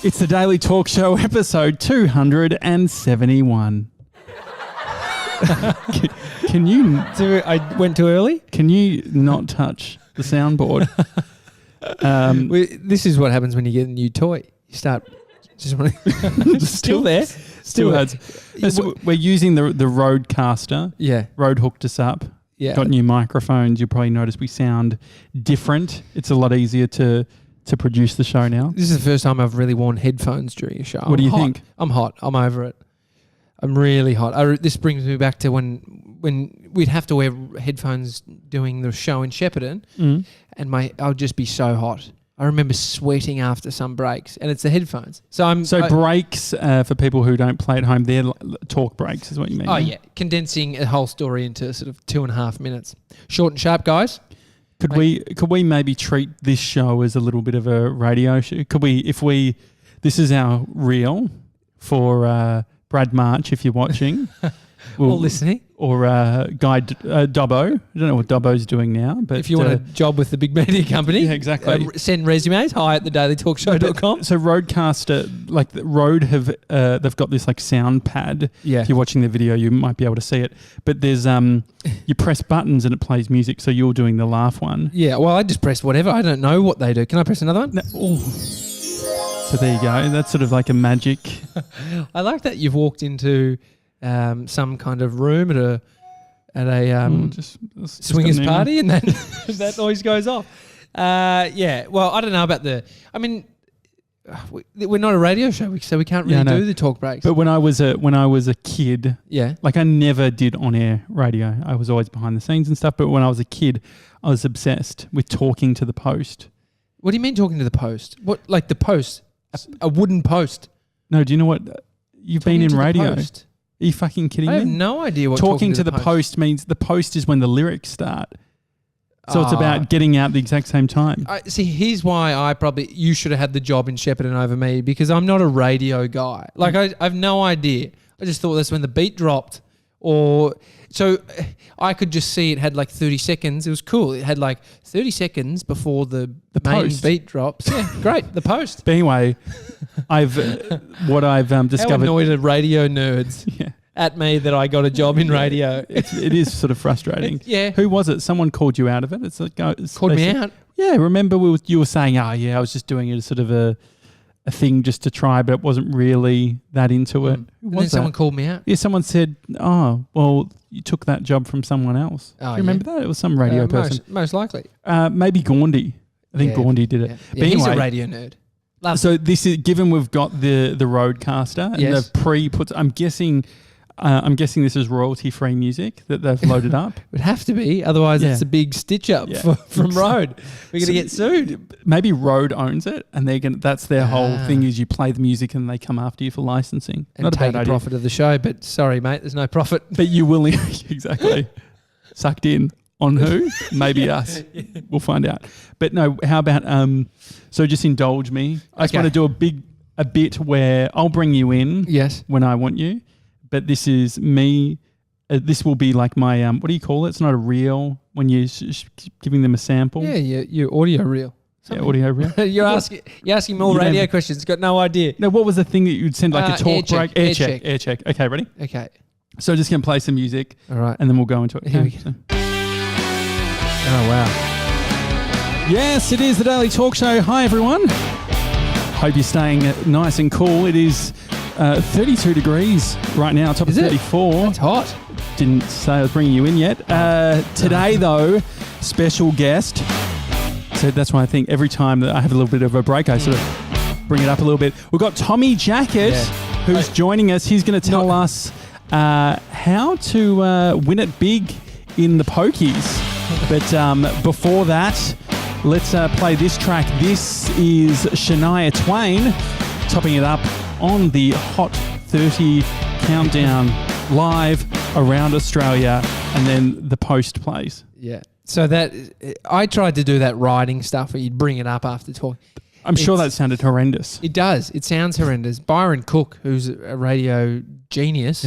It's the Daily Talk Show, episode 271. Can you... So I went too early? Can you not touch the soundboard? This is what happens when you get a new toy. You start just wanting... Still there. Still hurts. So we're using the Rodecaster. Yeah. Rode hooked us up. Yeah. Got new microphones. You'll probably notice we sound different. It's a lot easier to produce the show now. This is the first time I've really worn headphones during a show. What do you think? I'm hot. I'm over it. I'm really hot. This brings me back to when we'd have to wear headphones doing the show in Shepparton, and I would just be so hot. I remember sweating after some breaks, and it's the headphones. So breaks for people who don't play at home, they're talk breaks, is what you mean? Oh yeah, condensing a whole story into sort of 2.5 minutes, short and sharp, guys. Could we maybe treat this show as a little bit of a radio show? This is our reel for Brad March, if you're watching. Or listening. Or Guy Dobbo. I don't know what Dobbo's doing now. But if you want a job with the big media company. Yeah, exactly. Send resumes, hi@thedailytalkshow.com. So Rodecaster, like Rode they've got this like sound pad. Yeah. If you're watching the video, you might be able to see it. But there's you press buttons and it plays music. So you're doing the laugh one. Yeah, well, I just pressed whatever. I don't know what they do. Can I press another one? No. Oh. So there you go. That's sort of like a magic. I like that you've walked into some kind of room at a swingers party, and then that noise goes off. Yeah. Well, I don't know about we're not a radio show, so we can't really do the talk breaks. But when I was a kid, like I never did on air radio. I was always behind the scenes and stuff. But when I was a kid, I was obsessed with talking to the post. What do you mean talking to the post? What, like the post? A wooden post? No. Do you know what you've been in radio? Are you fucking kidding me? I have no idea what talking to the post means. The post is when the lyrics start. So it's about getting out at the exact same time. See, here's why you should have had the job in Shepparton over me, because I'm not a radio guy. Like I have no idea. I just thought that's when the beat dropped, so I could just see it had like 30 seconds. It was cool. It had like 30 seconds before the main post. beat drops. Yeah, great. The post. But anyway, I've discovered. How annoyed are radio nerds at me that I got a job in radio. It is sort of frustrating. Yeah. Who was it? Someone called you out of it. Called me out? Yeah. Remember you were saying, I was just doing it as sort of a thing just to try, but it wasn't really that into it. And then someone called me out? Yeah, someone said, well, you took that job from someone else. Do you remember that? It was some radio person. Most likely. Maybe Gaundy. I think Gaundy did it. Yeah. But he's anyway, a radio nerd. So this is, given we've got the Rodecaster and they've pre-put, I'm guessing this is royalty-free music that they've loaded up. It would have to be, otherwise it's a big stitch-up from Rode. We're going to get sued. Maybe Rode owns it, and that's their whole thing is you play the music and they come after you for licensing. And take a profit of the show, but sorry, mate, there's no profit. But you will, exactly. Sucked in. On who? Maybe us. We'll find out. But no, how about, so just indulge me. I just want to do a bit where I'll bring you in when I want you. But this is me. This will be like my what do you call it? It's not a reel when you're giving them a sample. Yeah, your audio reel. Yeah, audio reel. You're asking more radio questions. Got no idea. No, what was the thing that you'd send like a talk break? Air check. Okay, ready? Okay. So just gonna play some music. All right, and then we'll go into it. Here we go. Oh wow. Yes, it is the Daily Talk Show. Hi everyone. Hope you're staying nice and cool. It is 32 degrees right now, top of 34. That's hot. Didn't say I was bringing you in yet. Today, though, special guest. So that's why I think every time that I have a little bit of a break, I sort of bring it up a little bit. We've got Tommy Jackett, who's joining us. He's going to tell us how to win it big in the pokies. But before that, let's play this track. This is Shania Twain topping it up on the Hot 30 countdown live around Australia, and then the post plays. Yeah. So that I tried to do that writing stuff where you'd bring it up after talk. I'm sure that sounded horrendous. It does. It sounds horrendous. Byron Cook, who's a radio genius,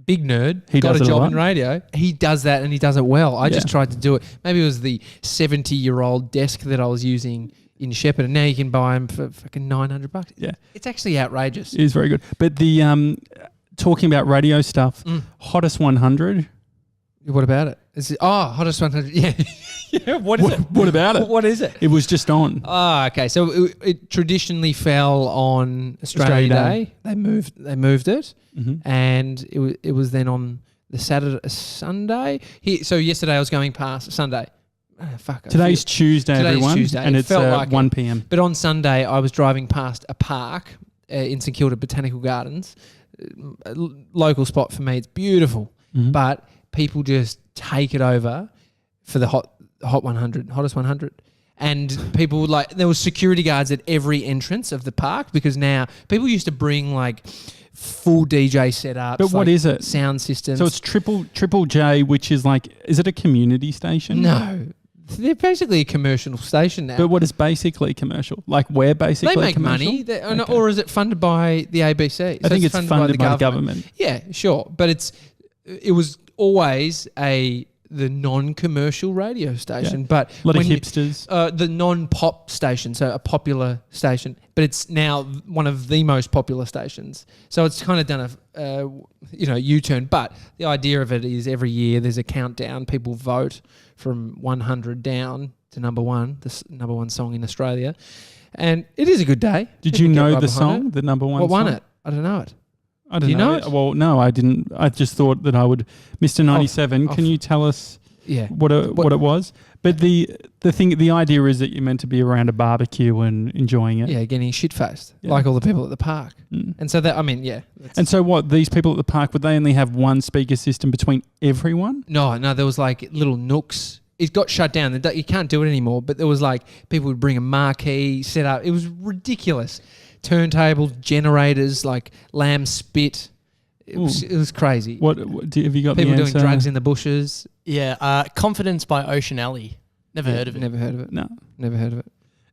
big nerd, got a job in radio. He does that and he does it well. I just tried to do it. Maybe it was the 70-year-old desk that I was using in Shepparton. And now you can buy them for fucking $900. Yeah. It's actually outrageous. It is very good. But the talking about radio stuff, Hottest 100. What about it? Hottest 100. Yeah. Yeah. What is it? What about it? What is it? It was just on. Oh, okay. So it traditionally fell on Australia Day. They moved it, and it was then on the Sunday. So yesterday I was going past Sunday. Today's Tuesday, everyone. Tuesday. And it's like 1 p.m. But on Sunday I was driving past a park in St Kilda Botanical Gardens, a local spot for me. It's beautiful, but people just take it over for the hot 100, hottest 100. And people there were security guards at every entrance of the park because now people used to bring like full DJ setups. But what is it? Sound systems. So it's Triple J, which is is it a community station? No. They're basically a commercial station now. But what is basically commercial? Like we're basically They make commercial? money. Or is it funded by the ABC? I think it's funded by the government. Yeah, sure. But it was always the non-commercial radio station, but a lot of hipsters. The non-pop station, so a popular station, but it's now one of the most popular stations. So it's kind of done a U-turn. But the idea of it is every year there's a countdown. People vote from 100 down to number one, the number one song in Australia, and it is a good day. Did you know the song, the number one? What song? won it? I don't know it. I don't know. Do you know it? Well, no, I didn't. I just thought that I would. Mr. 97. Can you tell us what it was? But the idea is that you're meant to be around a barbecue and enjoying it. Yeah, getting shit-faced, like all the people at the park. And so And so what, these people at the park, would they only have one speaker system between everyone? No, there was like little nooks. It got shut down. You can't do it anymore. But there was people would bring a marquee, set up. It was ridiculous. Turntables, generators, like lamb spit. It was crazy. Have you got people the answer? doing drugs in the bushes? Yeah, Confidence by Ocean Alley. Never heard of it. Never heard of it. No, never heard of it.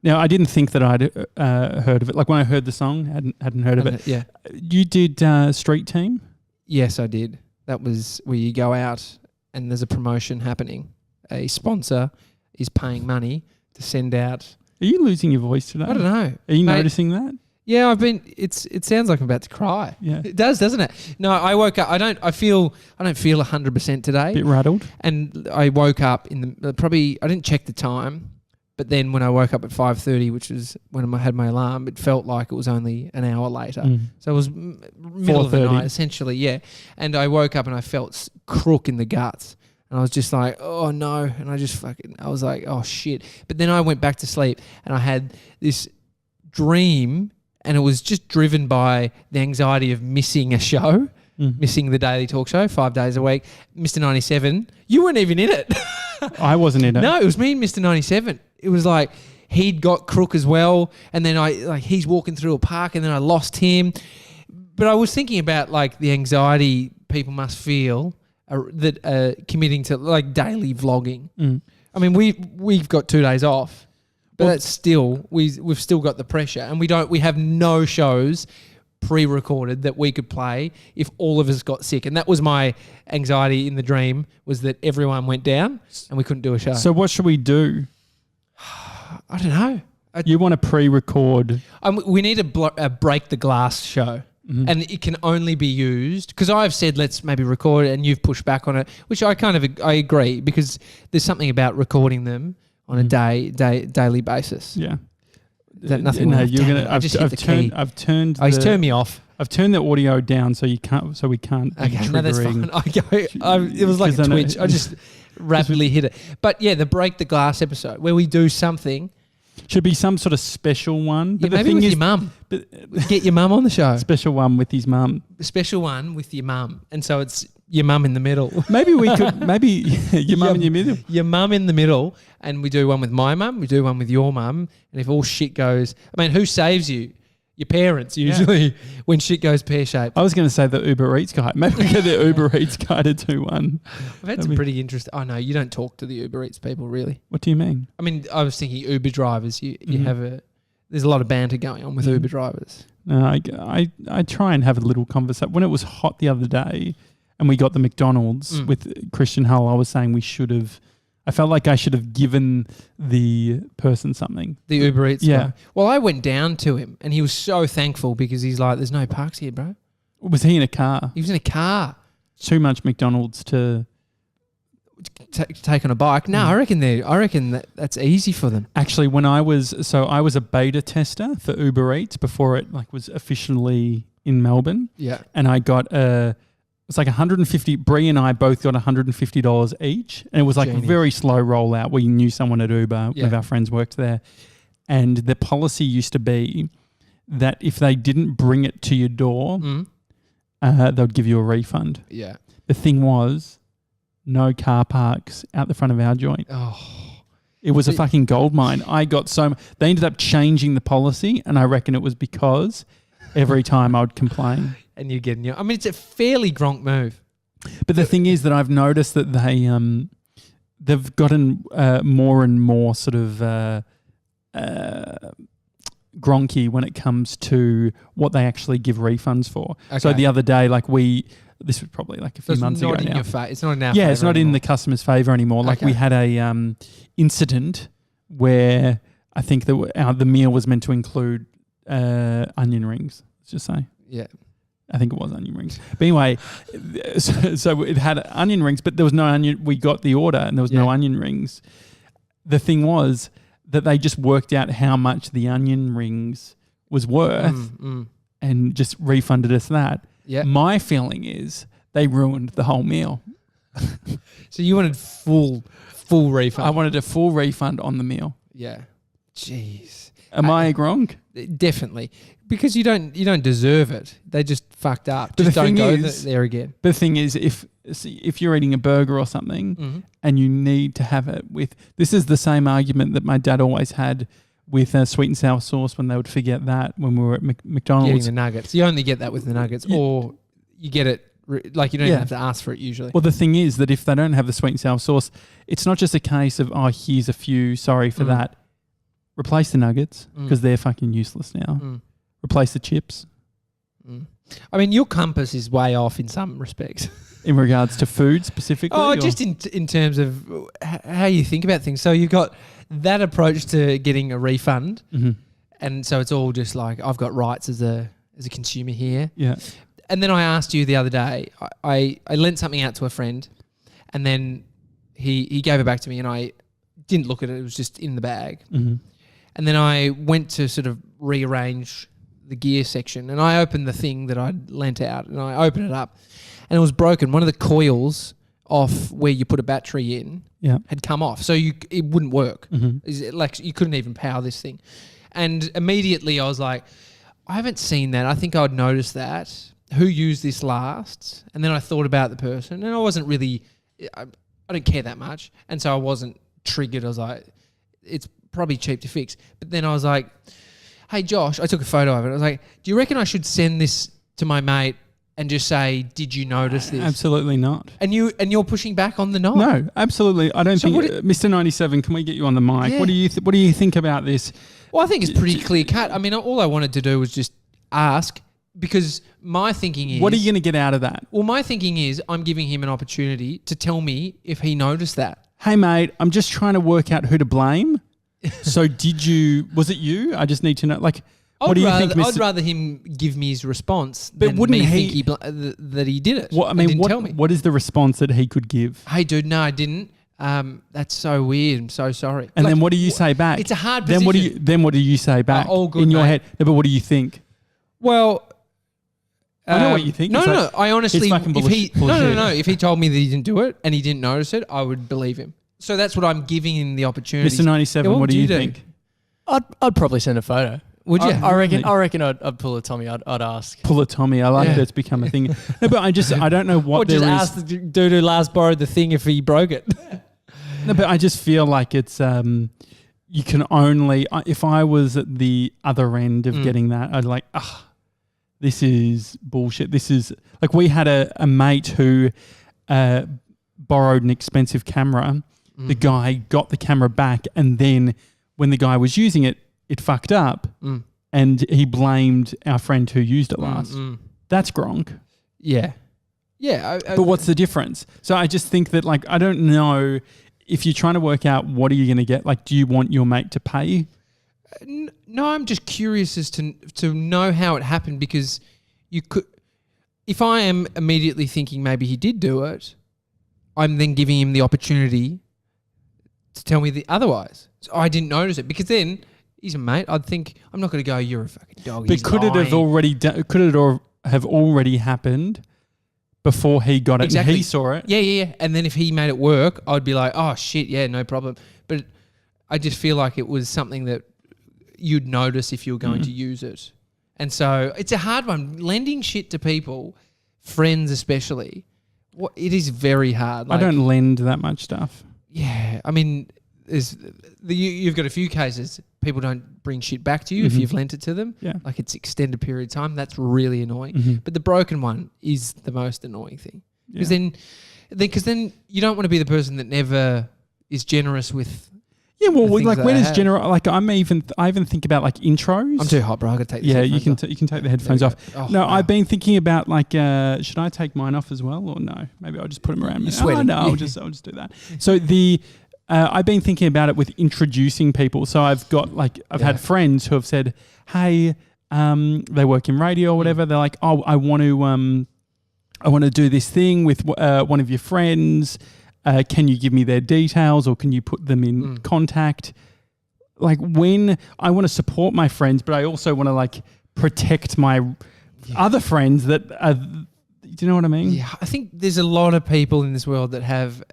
Now I didn't think that I'd heard of it. Like when I heard the song, hadn't heard of it. Yeah. You did Street Team? Yes, I did. That was where you go out and there's a promotion happening. A sponsor is paying money to send out. Are you losing your voice today? I don't know. Are you noticing that? Yeah, I've been. It sounds like I'm about to cry. Yeah, it does, doesn't it? No, I woke up. I don't feel 100% today. Bit rattled. And I woke up in the probably. I didn't check the time, but then when I woke up at 5:30, which was when I had my alarm, it felt like it was only an hour later. So it was middle of the night, essentially. Yeah, and I woke up and I felt crook in the guts. And I was just like, oh no. And I was like, oh shit. But then I went back to sleep and I had this dream, and it was just driven by the anxiety of missing a show, missing the daily talk show 5 days a week. Mr. 97, you weren't even in it. I wasn't in it. No, it was me and Mr. 97. It was like he'd got crook as well. And then he's walking through a park and then I lost him. But I was thinking about the anxiety people must feel that committing to daily vlogging. I mean, we've got 2 days off. But that's still we've still got the pressure, and we have no shows pre-recorded that we could play if all of us got sick. And that was my anxiety in the dream, was that everyone went down and we couldn't do a show. So what should we do? I don't know. You want to pre-record? We need a break the glass show. And it can only be used because I've said let's maybe record it, and you've pushed back on it, which I agree, because there's something about recording them on a daily basis. Yeah. That nothing. No, you're gonna. I've turned. He's turned me off. I've turned the audio down so we can't. Okay, no, that's fine. It was like a twitch. I just rapidly hit it. But yeah, the break the glass episode where we do something. Should be some sort of special one. But maybe with your mum. Get your mum on the show. Special one with his mum. Special one with your mum, and so it's your mum in the middle. Maybe we could. Maybe your mum in your middle. Your mum in the middle, and we do one with my mum. We do one with your mum, and if all shit goes, I mean, who saves you? Your parents usually when shit goes pear-shaped. I was going to say the Uber Eats guy. Maybe we get the Uber Eats guy to do one. I've had some pretty interesting. Oh no, you don't talk to the Uber Eats people really. What do you mean? I mean, I was thinking Uber drivers. You have there's a lot of banter going on with Uber drivers. No, I try and have a little conversation. When it was hot the other day, and we got the McDonald's with Christian Hull, I was saying we should have. I felt like I should have given the person something. The Uber Eats Yeah. guy. Well, I went down to him and he was so thankful because he's like, there's no parks here, bro. Was he in a car? He was in a car. Too much McDonald's to... Take on a bike. No, I reckon that's easy for them. Actually, when I was a beta tester for Uber Eats before it was officially in Melbourne. Yeah. And I got it was like 150. Bree and I both got $150 each, and it was like a very slow rollout. We knew someone at Uber. One of our friends worked there, and the policy used to be that if they didn't bring it to your door, they would give you a refund. Yeah. The thing was, no car parks out the front of our joint. Oh, it was a fucking goldmine. I got they ended up changing the policy, and I reckon it was because every time I would complain. And you're getting I mean, it's a fairly Gronk move. But the thing is that I've noticed that they've gotten more and more sort of Gronky when it comes to what they actually give refunds for. Okay. So the other day, this was probably like a few months ago now. It's not in our yeah, favour it's not anymore. in the customer's favour anymore. Like we had a incident where I think the meal was meant to include onion rings. Let's just say. Yeah. I think it was onion rings. But anyway, so it had onion rings, but there was no onion. We got the order and there was no onion rings. The thing was that they just worked out how much the onion rings was worth and just refunded us that. Yeah. My feeling is they ruined the whole meal. So you wanted full refund? I wanted a full refund on the meal. Yeah. Jeez. Am I wrong? Definitely. Because you don't deserve it. They just fucked up. But just the don't thing go is, there again. The thing is, if you're eating a burger or something and you need to have it with... This is the same argument that my dad always had with sweet and sour sauce when they would forget that when we were at McDonald's. Getting the nuggets. You only get that with the nuggets or you get it... you don't even have to ask for it usually. Well, the thing is that if they don't have the sweet and sour sauce, it's not just a case of, here's a few, sorry for that. Replace the nuggets because they're fucking useless now. Replace the chips. I mean, your compass is way off in some respects. In regards to food specifically? Oh, just in terms of how you think about things. So you've got that approach to getting a refund, and so it's all just like, I've got rights as a consumer here. Yeah. And then I asked you the other day, I lent something out to a friend, and then he gave it back to me, and I didn't look at it. It was just in the bag. And then I went to sort of rearrange the gear section, and I opened the thing that I'd lent out, and I opened it up, and it was broken. One of the coils off where you put a battery in had come off, so it wouldn't work. Like you couldn't even power this thing. And immediately I was like, I haven't seen that. I think I'd noticed that. Who used this last? And then I thought about the person, and I wasn't really, I don't care that much, and so I wasn't triggered. I was like, it's probably cheap to fix. But then I was like, hey Josh, I took a photo of it. I was like, do you reckon I should send this to my mate and just say, did you notice this? Absolutely not. And you're pushing back on the knob. No, absolutely. I don't think Mr. 97, can we get you on the mic? Yeah. What do you think about this? Well, I think it's pretty clear cut. I mean, all I wanted to do was just ask, because my thinking is, what are you going to get out of that? Well, my thinking is I'm giving him an opportunity to tell me if he noticed that. Hey mate, I'm just trying to work out who to blame. So was it you? I just need to know, like, what do you think, Mr. I'd rather him give me his response But than wouldn't me he- think that he did it. What, I mean, and didn't tell me. what is the response that he could give? Hey, dude, no, I didn't. That's so weird. I'm so sorry. And then what do you say back? It's a hard Then position. what do you say back? all good, in your mate. head. No, but what do you think? Well, I know what you think. No, It's no, like, no. I honestly, it's fucking bullshit. no. If he told me that he didn't do it and he didn't notice it, I would believe him. So that's what I'm giving him the opportunity. Mr. 97, Yeah, what do you think? I'd probably send a photo. Would you? I reckon I'd pull a Tommy. I'd ask. Pull a Tommy. I like that it's become a thing. No, but I don't know what Or there just is. ask the dude who last borrowed the thing if he broke it. No, but I just feel like it's you can only if I was at the other end of getting that, I'd like, this is bullshit. This is like, we had a mate who borrowed an expensive camera. The guy got the camera back, and then when the guy was using it, it fucked up, and he blamed our friend who used it last. That's Gronk. Yeah. Yeah. But what's the difference? So I just think that, like, I don't know if you're trying to work out what are you going to get, like, do you want your mate to pay? No, I'm just curious as to know how it happened, because you could, if I am immediately thinking maybe he did do it, I'm then giving him the opportunity to tell me the otherwise. So I didn't notice it, because then he's a mate. I'd think I'm not going to go, you're a fucking dog. But could it have already happened before he got it Exactly. and he saw it? Yeah. And then if he made it work, I'd be like, oh shit, yeah, no problem. But I just feel like it was something that you'd notice if you were going to use it. And so it's a hard one. Lending shit to people, friends especially, it is very hard. I don't lend that much stuff. Yeah, I mean, you've got a few cases. People don't bring shit back to you if you've lent it to them. Yeah. Like it's extended period of time. That's really annoying. But the broken one is the most annoying thing. Because then you don't want to be the person that never is generous with. Yeah, well, things like that where I does have. like I even think about like intros. I'm too hot, bro. I got to take this. Yeah, you can take the headphones off. Oh, no, wow. I've been thinking about like, should I take mine off as well or no? Maybe I'll just put them around me. You're sweating. No, I'll just do that. So I've been thinking about it with introducing people. So I've had friends who have said, hey, they work in radio or whatever. They're like, oh, I want to do this thing with one of your friends. Can you give me their details or can you put them in contact? Like when I want to support my friends, but I also want to like protect my other friends that are, do you know what I mean? Yeah, I think there's a lot of people in this world that have,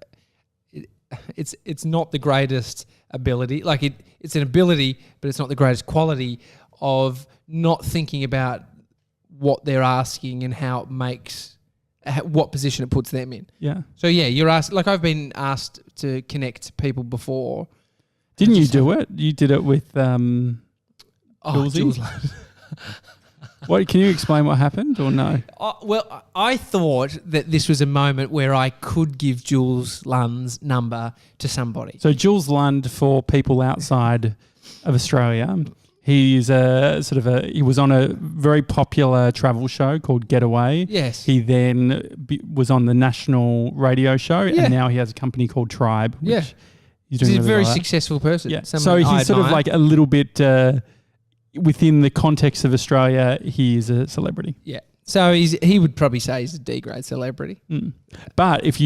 it's not the greatest ability. Like it's an ability, but it's not the greatest quality of not thinking about what they're asking and how it makes, what position it puts them in. Yeah. So yeah, you're asked, like I've been asked to connect people before. Didn't you do it? You did it with Julesy? Jules. What, can you explain what happened or no? Well, I thought that this was a moment where I could give Jules Lund's number to somebody. So Jules Lund, for people outside of Australia, he's he was on a very popular travel show called Getaway. Yes. He then was on the national radio show and now he has a company called Tribe. Which he's doing He's a really very well at. successful person. Yeah. Someone So I he's sort of admire. like a little bit within the context of Australia, he is a celebrity. Yeah. So he would probably say he's a D-grade celebrity. But if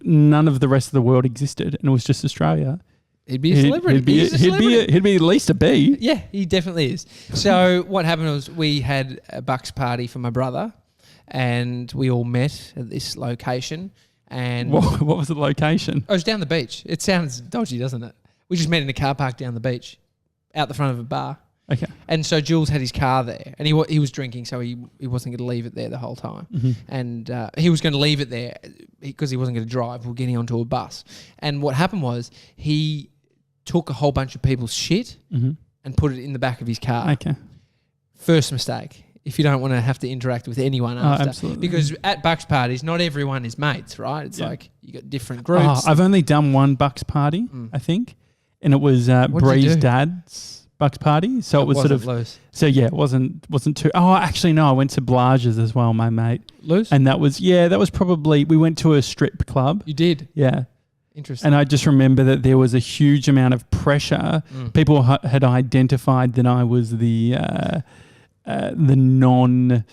none of the rest of the world existed and it was just Australia, He'd be a celebrity. He'd be at least a B. Yeah, he definitely is. So what happened was we had a Bucks party for my brother and we all met at this location. And What was the location? it was down the beach. It sounds dodgy, doesn't it? We just met in a car park down the beach, out the front of a bar. Okay. And so Jules had his car there, and he was drinking, so he wasn't going to leave it there the whole time. And he was going to leave it there because he wasn't going to drive. We were getting onto a bus. And what happened was he took a whole bunch of people's shit and put it in the back of his car. Okay. First mistake. If you don't want to have to interact with anyone after. Absolutely. Because at Bucks parties, not everyone is mates, right? It's like you got different groups. I've only done one Bucks party, I think, and it was What'd you Bree's do? dad's Bucks party. So it was sort of loose. So yeah, it wasn't too. Oh, actually no, I went to Blage's as well, my mate, Loose? and that was probably we went to a strip club. You did? Yeah. Interesting. And I just remember that there was a huge amount of pressure. People had identified that I was the non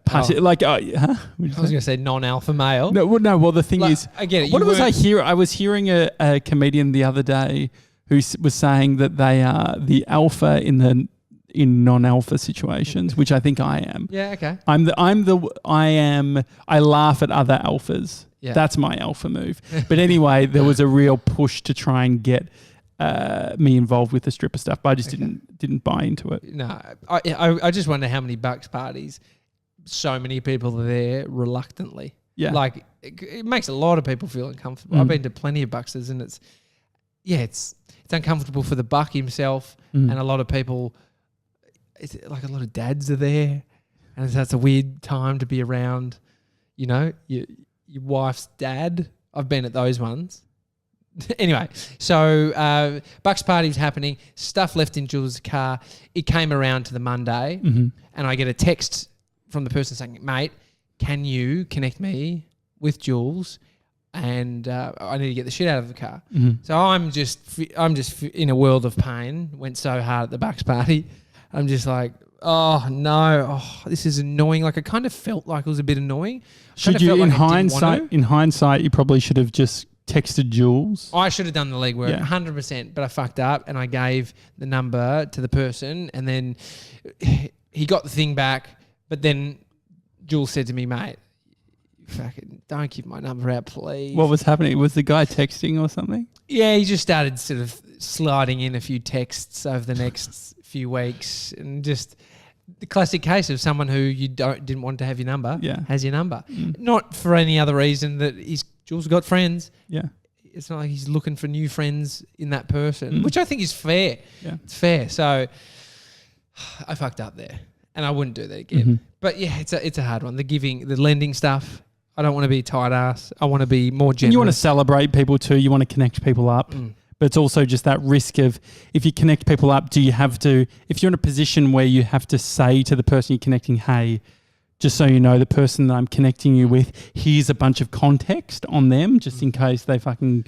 party. Like, huh? I was going to say non-alpha male. No, well, the thing is, I get it. What was I hearing? I was hearing a comedian the other day who was saying that they are the alpha in non-alpha situations, which I think I am. Yeah, okay. I laugh at other alphas. Yeah. That's my alpha move. But anyway, there was a real push to try and get me involved with the stripper stuff, but I just didn't buy into it. No, I just wonder how many Bucks parties so many people are there reluctantly. Yeah. Like, it makes a lot of people feel uncomfortable. I've been to plenty of Buckses and it's uncomfortable for the Buck himself and a lot of people, it's like a lot of dads are there and that's a weird time to be around, you know, your wife's dad. I've been at those ones. Anyway, so Bucks party was happening, stuff left in Jules' car. It came around to the Monday and I get a text from the person saying, mate, can you connect me with Jules? and I need to get the shit out of the car. Mhm. So I'm just in a world of pain. Went so hard at the Bucks party. I'm just like, oh no, this is annoying. Like I kind of felt like it was a bit annoying. Should you, in hindsight, you probably should have just texted Jules. I should have done the legwork, Yeah. 100%, but I fucked up and I gave the number to the person, and then he got the thing back. But then Jules said to me, mate, fucking don't give my number out, please. What was happening? Was the guy texting or something? Yeah, he just started sort of sliding in a few texts over the next few weeks, and just the classic case of someone who you didn't want to have your number has your number. Not for any other reason that Jules got friends. Yeah. It's not like he's looking for new friends in that person, which I think is fair. Yeah. It's fair. So I fucked up there, and I wouldn't do that again. But yeah, it's a hard one. The lending stuff. I don't want to be a tight ass. I want to be more generous. And you want to celebrate people too. You want to connect people up. But it's also just that risk of, if you connect people up, do you have to, if you're in a position where you have to say to the person you're connecting, hey, just so you know, the person that I'm connecting you with, here's a bunch of context on them just in case they fucking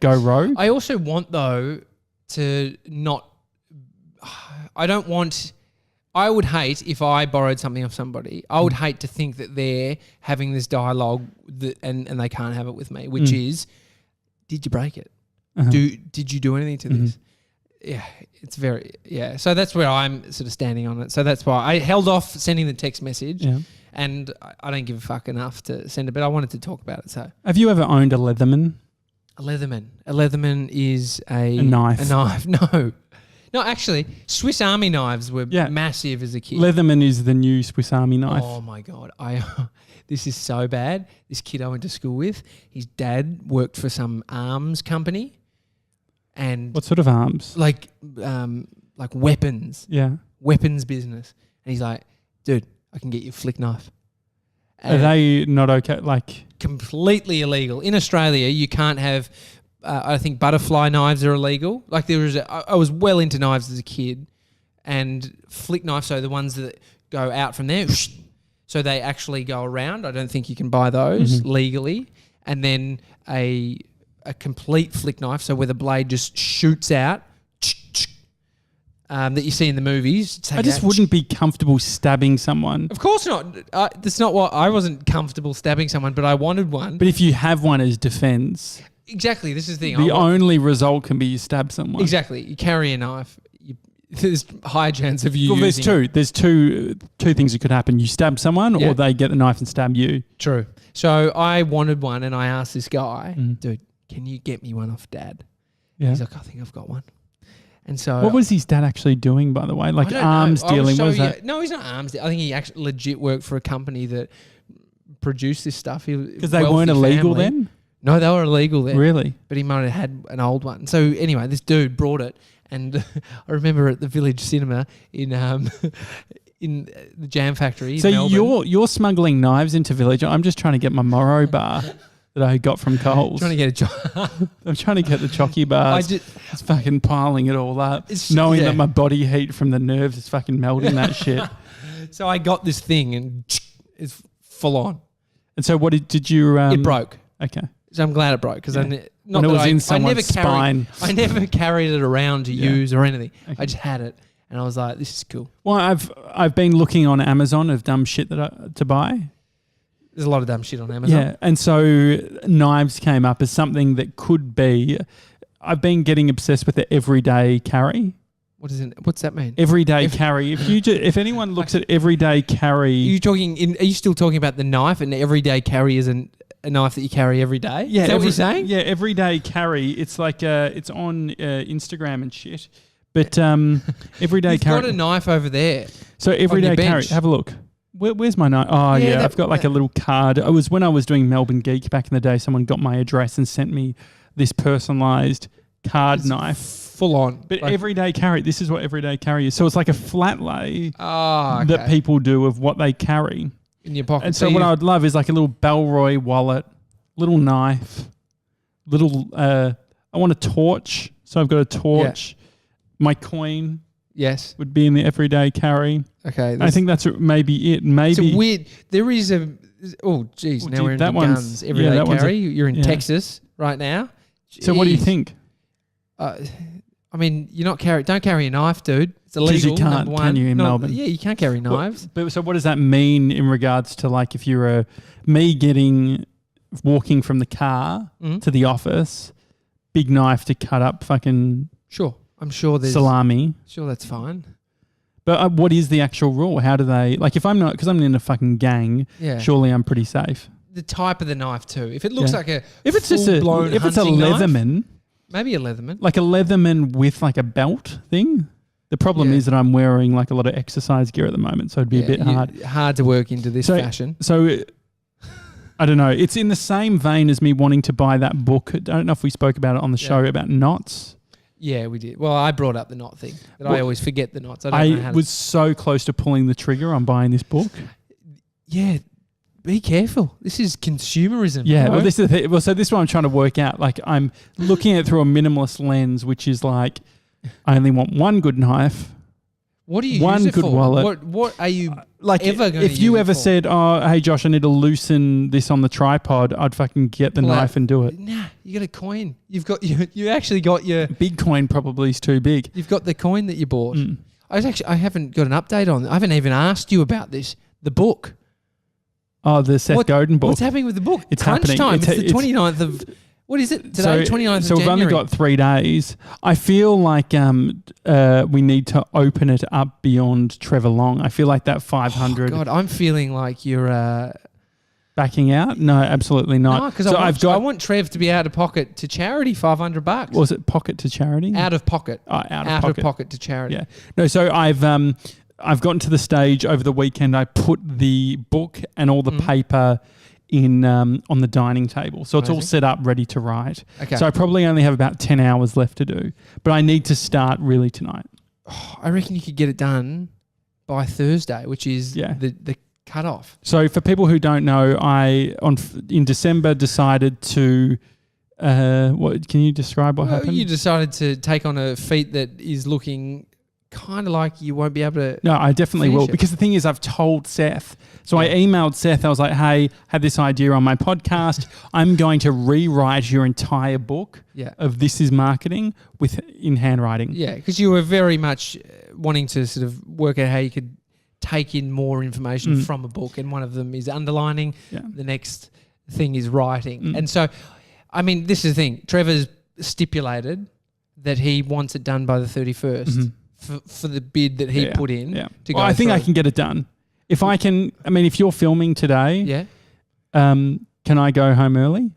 go rogue. I also want, though, to not, I would hate if I borrowed something off somebody. I would hate to think that they're having this dialogue and they can't have it with me, which is, did you break it? Did you do anything to this? Yeah, it's so that's where I'm sort of standing on it. So that's why I held off sending the text message, and I don't give a fuck enough to send it, but I wanted to talk about it. So, have you ever owned a Leatherman? A Leatherman is a knife. No, actually, Swiss Army knives were massive as a kid. Leatherman is the new Swiss Army knife. Oh my God. This is so bad. This kid I went to school with, his dad worked for some arms company. And what sort of arms? Like weapons. Yeah. Weapons business. And he's like, dude, I can get you a flick knife. Are they not okay? Like completely illegal. In Australia, you can't have, I think butterfly knives are illegal. Like I was well into knives as a kid, and flick knives, so the ones that go out from there, so they actually go around. I don't think you can buy those legally. And then a complete flick knife, so where the blade just shoots out, that you see in the movies. I just wouldn't be comfortable stabbing someone. Of course not. That's not what I wasn't comfortable stabbing someone, but I wanted one. But if you have one as defense, exactly. This is the thing. The only result can be you stab someone. Exactly. You carry a knife. There's high chance of you. Well, there's two. There's two things that could happen. You stab someone, or they get the knife and stab you. True. So I wanted one, and I asked this guy, dude, can you get me one off Dad? Yeah. He's like, I think I've got one. And so, what was his dad actually doing, by the way? Like arms dealing? What was that? No, he's not arms. I think he actually legit worked for a company that produced this stuff. Because they weren't illegal then? No, they were illegal then. Really? But he might have had an old one. So anyway, this dude brought it, and I remember at the Village Cinema in the Jam Factory. So in Melbourne. you're smuggling knives into Village. I'm just trying to get my Morrow bar that I got from Coles. Trying to get I'm trying to get the chocky bars. It's fucking piling it all up, knowing that my body heat from the nerves is fucking melting that shit. So I got this thing, and it's full on. And so what did you... it broke. Okay. So I'm glad it broke, because I never carried it around to use or anything. Okay. I just had it, and I was like, this is cool. Well, I've been looking on Amazon of dumb shit to buy. There's a lot of dumb shit on Amazon. Yeah, and so knives came up as something that could be... I've been getting obsessed with the everyday carry. What's that mean? Everyday carry. If anyone looks at everyday carry... Are you still talking about the knife, and the everyday carry is a knife that you carry every day? Yeah, is that what you're saying? Yeah, everyday carry. It's like it's on Instagram and shit. But everyday You've carry... got a knife over there. So everyday carry. Have a look. Where's my knife? Oh, yeah. I've got like a little card. When I was doing Melbourne Geek back in the day, someone got my address and sent me this personalised card knife. Full on. But everyday carry, this is what everyday carry is. So it's like a flat lay that people do of what they carry. In your pocket. And so what I would love is like a little Bellroy wallet, little knife, I want a torch. So I've got a torch, my coin. Yes. would be in the everyday carry. Okay. I think that's maybe it. Maybe it's a weird. There is a. Oh, geez. Now we're into guns. Everyday carry. You're in Texas right now. Jeez. So what do you think? I mean, don't carry a knife, dude. It's illegal. You can't, can you, in Melbourne? Yeah, you can't carry knives. But so what does that mean in regards to like if you're walking from the car to the office, big knife to cut up fucking I'm sure there's salami. Sure, that's fine. But what is the actual rule? How do they like if I'm not because I'm in a fucking gang? Yeah. Surely I'm pretty safe. The type of the knife too. If it looks like if it's just a Leatherman. Knife, maybe a Leatherman. Like a Leatherman with like a belt thing. The problem is that I'm wearing like a lot of exercise gear at the moment, so it'd be a bit hard. Hard to work into this fashion. So I don't know. It's in the same vein as me wanting to buy that book. I don't know if we spoke about it on the show about knots. Yeah, we did. Well, I brought up the knot thing, but I always forget the knots. I was so close to pulling the trigger on buying this book. Yeah. Be careful. This is consumerism. Yeah, bro. well, this is the thing. Well, so this is what I'm trying to work out. Like, I'm looking at it through a minimalist lens, which is like, I only want one good knife. What do you one use it good for? Wallet. What are you like? Ever going if you ever said, "Oh, hey Josh, I need to loosen this on the tripod," I'd fucking get the knife and do it. Nah, you got a coin. You actually got your big coin. Probably is too big. You've got the coin that you bought. I haven't got an update on. I haven't even asked you about this. The book. Oh, the Seth Godin book. What's happening with the book? It's crunch happening. time. It's the 29th of... What is it today? 29th of January. So we've only got 3 days. I feel like we need to open it up beyond Trevor Long. I feel like that 500... Oh God, I'm feeling like you're... backing out? No, absolutely not. No, because I want Trev to be out of pocket to charity, $500. Was it pocket to charity? Out of pocket. Oh, out of pocket to charity. Yeah. No, so I've gotten to the stage over the weekend. I put the book and all the paper in on the dining table, so it's all set up, ready to write. Okay. So I probably only have about 10 hours left to do, but I need to start really tonight. Oh, I reckon you could get it done by Thursday, which is the cutoff. So for people who don't know, in December decided to. What can you describe what happened? You decided to take on a feat that is looking kind of like you won't be able to. No, I definitely will. Because the thing is, I've told Seth. So I emailed Seth. I was like, hey, had this idea on my podcast. I'm going to rewrite your entire book of This Is Marketing in handwriting. Yeah, because you were very much wanting to sort of work out how you could take in more information from a book. And one of them is underlining. Yeah. The next thing is writing. And so, I mean, this is the thing. Trevor's stipulated that he wants it done by the 31st. For the bid that he put in to go I think through. I can get it done. If I can, I mean, if you're filming today, can I go home early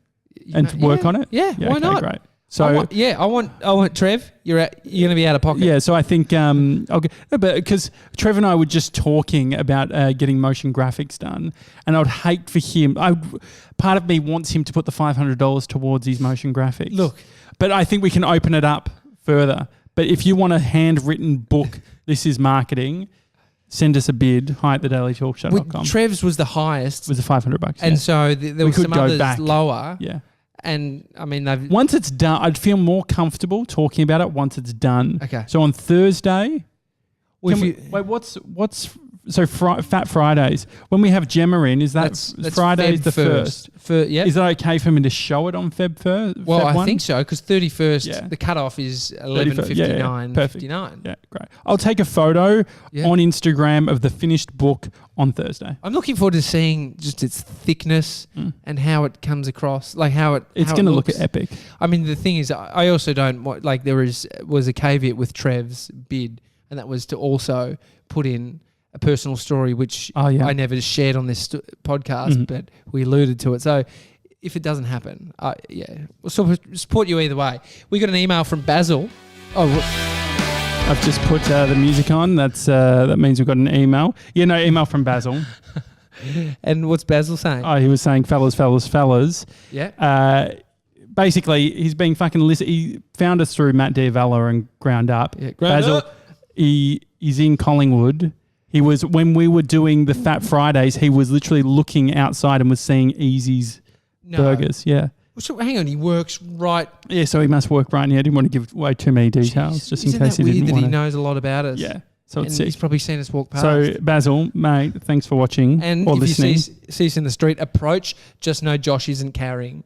and work on it? Yeah, why not? Great. So I want Trev. You're going to be out of pocket. Yeah, so I think but because Trev and I were just talking about getting motion graphics done, and I would hate for him. Part of me wants him to put the $500 towards his motion graphics. Look, but I think we can open it up further. But if you want a handwritten book, This Is Marketing, send us a bid, hi@thedailytalkshow.com. Trev's was the highest. Was the $500. And so there were some others lower. Yeah. And I mean, once it's done, I'd feel more comfortable talking about it once it's done. Okay. So on Thursday, Fat Fridays, when we have Gemma in, is that's Friday's the first? Is it okay for me to show it on Feb 1st? Well, I think so, because 31st, the cutoff is 11:59. Perfect. Yeah, great. I'll take a photo on Instagram of the finished book on Thursday. I'm looking forward to seeing just its thickness and how it comes across, like how it's going to look epic. I mean, the thing is, I also don't want, like, there was a caveat with Trev's bid, and that was to also put in a personal story, which I never shared on this podcast, but we alluded to it. So if it doesn't happen, we'll support you either way. We got an email from Basil. I've just put the music on. That means we've got an email. Yeah, no, email from Basil. And what's Basil saying? Oh, he was saying, fellas. Yeah. Basically, he's being fucking he found us through Matt Diavella and Ground Up. Yeah, Basil, he's in Collingwood. He was, when we were doing the Fat Fridays, he was literally looking outside and was seeing Easy's burgers. Yeah. So hang on, he works right. Yeah, so he must work right now. I didn't want to give away too many details, Jeez, just in isn't case that he weird didn't that want he to. knows a lot about us. Yeah, so And it's he's sick. probably seen us walk past. So Basil, mate, thanks for watching and or if listening. you see us in the street, approach. Just know Josh isn't carrying.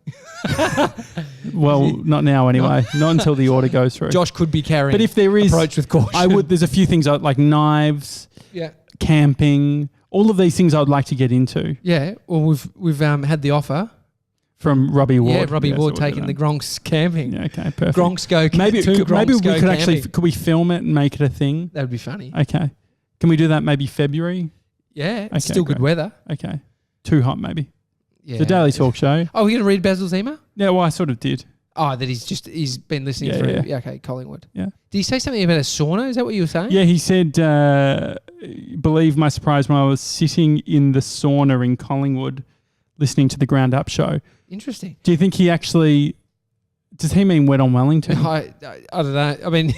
Well, not now anyway. Not until the order goes through. Josh could be carrying. But if there is, approach with caution. I would. There's a few things like knives, Yeah. camping, all of these things I'd like to get into. Yeah. Well, we've had the offer From Robbie Ward. Yeah, Robbie so Ward we'll do taking that. the Gronks camping. Yeah, okay, perfect. Gronks go. Maybe two Gronks maybe we go could actually camping. could we film it and make it a thing? That would be funny. Okay. Can we do that maybe February? Yeah. It's Okay, still good great. weather. Okay. Too hot maybe. Yeah. The Daily Talk Show. Oh, we're gonna read Basil's email. Yeah, well I sort of did. Oh, that he's been listening Yeah, through. yeah. Yeah. Okay, Collingwood. Yeah. Did he say something about a sauna? Is that what you were saying? Yeah, he said, believe my surprise when I was sitting in the sauna in Collingwood listening to the Ground Up show. Interesting. Do you think he actually, does he mean Wet on Wellington? I don't know. I mean,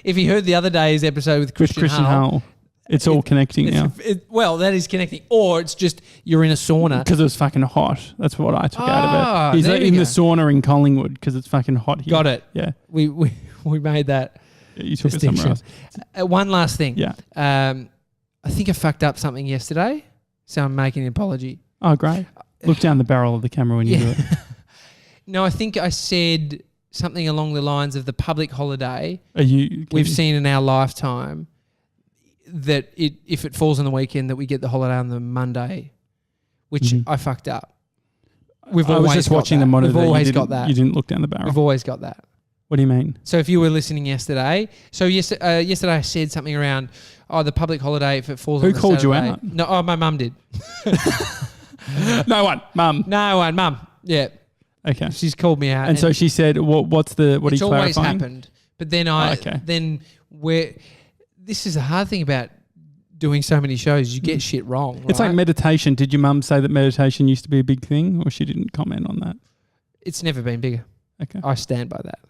if he heard the other day's episode with With Christian Christian Hull, Hull. It's all connecting now. well, that is connecting. Or it's just you're in a sauna. Because it was fucking hot. That's what I took out of it. He's there like we in go. the sauna in Collingwood because it's fucking hot here. Got it. Yeah. We made that You took it somewhere distinction. else. One last thing. Yeah. I think I fucked up something yesterday, so I'm making an apology. Oh, great. Look down the barrel of the camera when you do it. No, I think I said something along the lines of the public holiday Are you? we've seen in our lifetime, that if it falls on the weekend, that we get the holiday on the Monday, which I fucked up. We've I always was just got watching that. the monitor. We've always you got that. You didn't look down the barrel. We've always got that. What do you mean? So if you were listening yesterday, yesterday I said something around, the public holiday, if it falls on Who the called you Saturday. out? No, my mum did. No one. Mum. No one, mum. Yeah, Okay. she's called me out. And so she said, what are you it's always clarifying? happened. But then this is the hard thing about doing so many shows, you get shit wrong. It's right? like meditation. Did your mum say that meditation used to be a big thing or she didn't comment on that? It's never been bigger. Okay. I stand by that.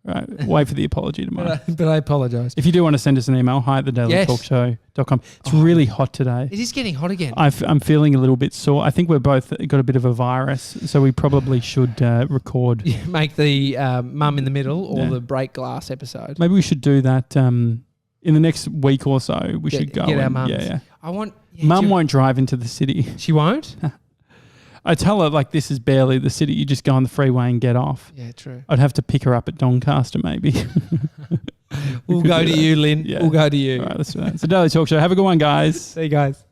Right. Wait for the apology tomorrow. But I apologise. If you do want to send us an email, hi@thedailytalkshow.com. It's really hot today. It is getting hot again. I'm feeling a little bit sore. I think we're both got a bit of a virus, so we probably should record. Yeah, make the mum in the middle or Yeah. the break glass episode. Maybe we should do that in the next week or so. We should go. Get our and- mums. Yeah. I want... Mum won't drive into the city. She won't? I tell her, like, this is barely the city. You just go on the freeway and get off. Yeah, true. I'd have to pick her up at Doncaster, maybe. We'll could go do to that. you, Lynn. Yeah. We'll go to you. All right, let's do that. It's the Daily Talk Show. Have a good one, guys. See you guys.